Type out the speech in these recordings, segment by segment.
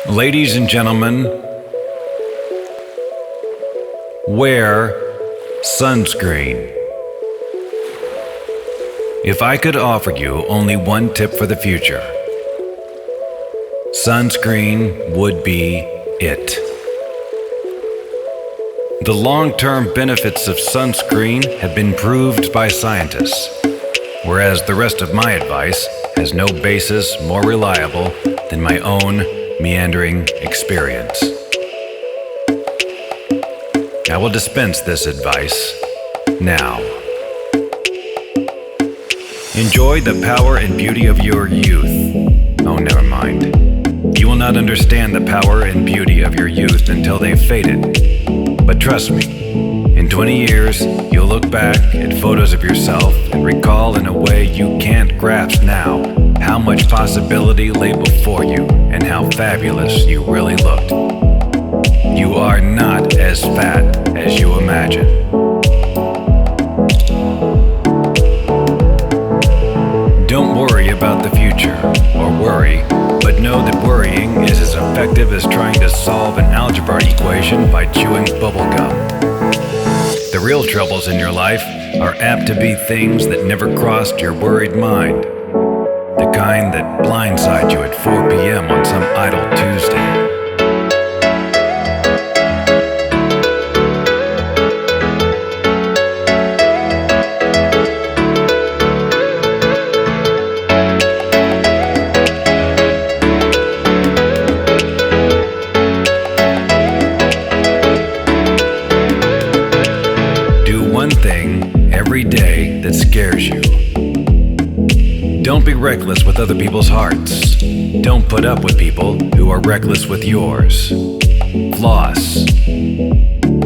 Ladies and gentlemen, wear sunscreen. If I could offer you only one tip for the future, sunscreen would be it. The long-term benefits of sunscreen have been proved by scientists, whereas the rest of my advice has no basis more reliable than my own meandering experience. I will dispense this advice now. Enjoy the power and beauty of your youth. Oh, never mind. You will not understand the power and beauty of your youth until they've faded. But trust me, in 20 years, you'll look back at photos of yourself and recall in a way you can't grasp now how much possibility lay before you and how fabulous you really looked. You are not as fat as you imagine. Don't worry about the future, or worry, but know that worrying is as effective as trying to solve an algebra equation by chewing bubblegum. The real troubles in your life are apt to be things that never crossed your worried mind. The kind that blindside you at 4 p.m. on some idle Tuesday. Every day that scares you. Don't be reckless with other people's hearts. Don't put up with people who are reckless with yours. Floss.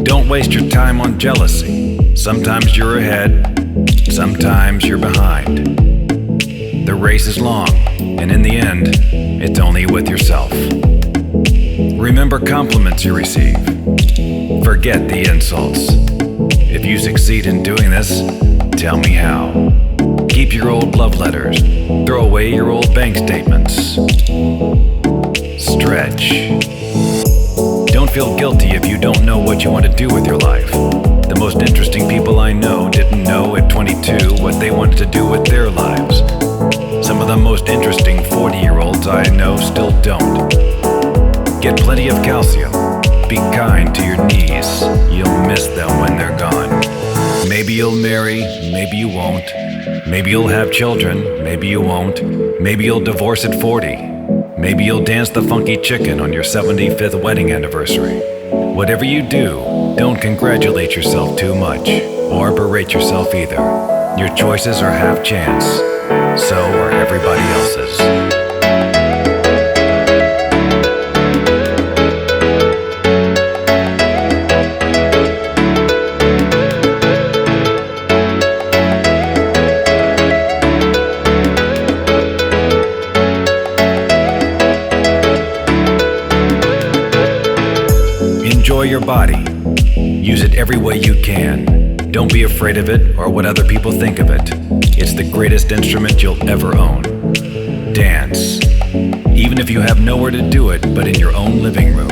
Don't waste your time on jealousy. Sometimes you're ahead, sometimes you're behind. The race is long, and in the end, it's only with yourself. Remember compliments you receive. Forget the insults. If you succeed in doing this, tell me how. Keep your old love letters. Throw away your old bank statements. Stretch. Don't feel guilty if you don't know what you want to do with your life. The most interesting people I know didn't know at 22 what they wanted to do with their lives. Some of the most interesting 40-year-olds I know still don't. Get plenty of calcium. Be kind to your knees. You'll miss them when they're gone. Maybe you'll marry, maybe you won't. Maybe you'll have children, maybe you won't. Maybe you'll divorce at 40. Maybe you'll dance the funky chicken on your 75th wedding anniversary. Whatever you do, don't congratulate yourself too much, or berate yourself either. Your choices are half chance. So are everybody else's. Enjoy your body. Use it every way you can. Don't be afraid of it or what other people think of it. It's the greatest instrument you'll ever own. Dance. Even if you have nowhere to do it but in your own living room.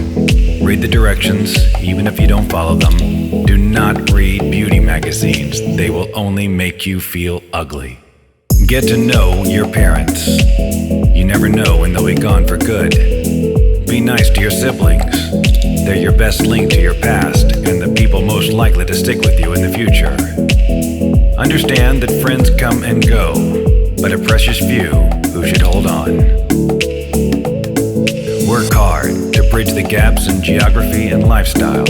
Read the directions, even if you don't follow them. Do not read beauty magazines. They will only make you feel ugly. Get to know your parents. You never know when they'll be gone for good. Be nice to your siblings. They're your best link to your past and the people most likely to stick with you in the future. Understand that friends come and go, but a precious few who should hold on. Work hard to bridge the gaps in geography and lifestyle,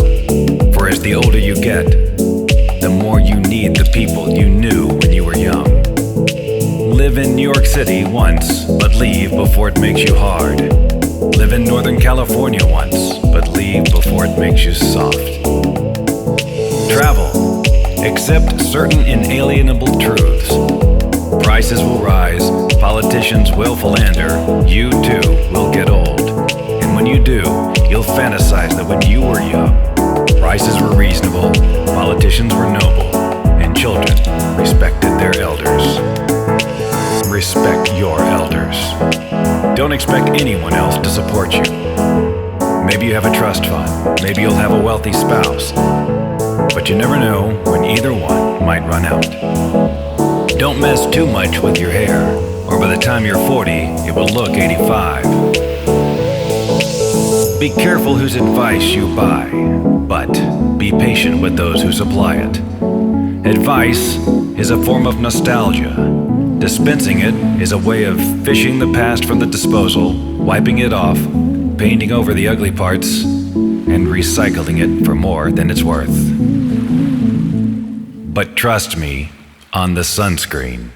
for as the older you get, the more you need the people you knew when you were young. Live in New York City once, but leave before it makes you hard. Live in Northern California once, but leave before it makes you soft. Travel. Accept certain inalienable truths. Prices will rise, politicians will philander, you too will get old. And when you do, you'll fantasize that when you were young, prices were reasonable, politicians were noble, and children respected their elders. Respect your elders. Don't expect anyone else to support you. Maybe you have a trust fund. Maybe you'll have a wealthy spouse. But you never know when either one might run out. Don't mess too much with your hair, or by the time you're 40, it will look 85. Be careful whose advice you buy, but be patient with those who supply it. Advice is a form of nostalgia. Dispensing it is a way of fishing the past from the disposal, wiping it off, painting over the ugly parts, and recycling it for more than it's worth. But trust me on the sunscreen.